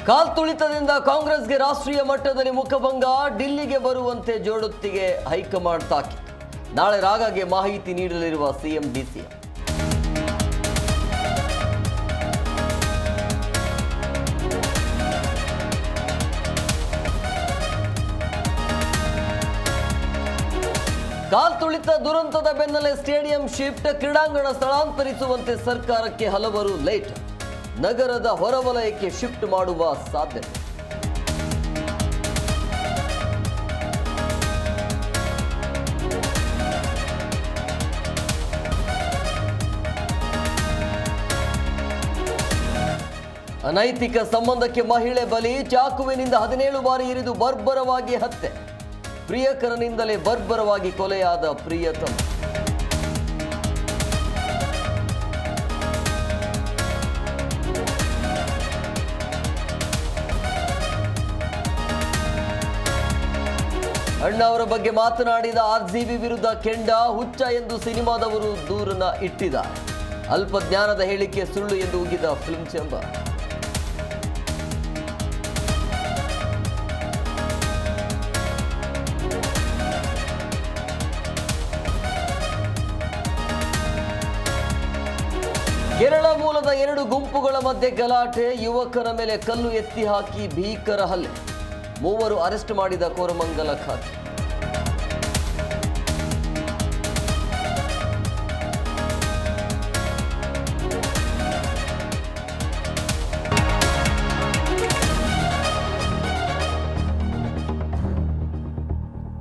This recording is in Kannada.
ಕಾಲ್ತುಳಿತದಿಂದ ಕಾಂಗ್ರೆಸ್ಗೆ ರಾಷ್ಟ್ರೀಯ ಮಟ್ಟದಲ್ಲಿ ಮುಖಭಂಗ, ಡಿಲ್ಲಿಗೆ ಬರುವಂತೆ ಜೋಡೊತ್ತಿಗೆ ಹೈಕಮಾಂಡ್ ತಾಕೀತು. ನಾಳೆ ರಾಗಾಗೆ ಮಾಹಿತಿ ನೀಡಲಿರುವ ಸಿಎಂ ಡಿಸಿಎಂ. ಕಾಲ್ತುಳಿತ ದುರಂತದ ಬೆನ್ನಲ್ಲೇ ಸ್ಟೇಡಿಯಂ ಶಿಫ್ಟ್, ಕ್ರೀಡಾಂಗಣ ಸ್ಥಳಾಂತರಿಸುವಂತೆ ಸರ್ಕಾರಕ್ಕೆ ಹಲವರು ಲೇಟ್. ನಗರದ ಹೊರವಲಯಕ್ಕೆ ಶಿಫ್ಟ್ ಮಾಡುವ ಸಾಧ್ಯತೆ. ಅನೈತಿಕ ಸಂಬಂಧಕ್ಕೆ ಮಹಿಳೆ ಬಲಿ, ಚಾಕುವಿನಿಂದ 17 ಬಾರಿ ಇರಿದು ಬರ್ಬರವಾಗಿ ಹತ್ಯೆ. ಪ್ರಿಯಕರನಿಂದಲೇ ಬರ್ಬರವಾಗಿ ಕೊಲೆಯಾದ ಪ್ರಿಯತಮ. ಅಣ್ಣಾವರ ಬಗ್ಗೆ ಮಾತನಾಡಿದ ಆರ್ಸಿಬಿ ವಿರುದ್ಧ ಕೆಂಡ, ಹುಚ್ಚ ಎಂದು ಸಿನಿಮಾದವರು ದೂರನ್ನ ಇಟ್ಟಿದ್ದಾರೆ. ಅಲ್ಪ ಜ್ಞಾನದ ಹೇಳಿಕೆ ಸುಳ್ಳು ಎಂದು ಉಗಿದ ಫಿಲ್ಮ್ ಚೇಂಬರ್. ಕೇರಳ ಮೂಲದ 2 ಗುಂಪುಗಳ ಮಧ್ಯೆ ಗಲಾಟೆ, ಯುವಕನ ಮೇಲೆ ಕಲ್ಲು ಎತ್ತಿ ಹಾಕಿ ಭೀಕರ ಹಲ್ಲೆ. 3 ಅರೆಸ್ಟ್ ಮಾಡಿದ ಕೋರಮಂಗಲ ಖಾತೆ.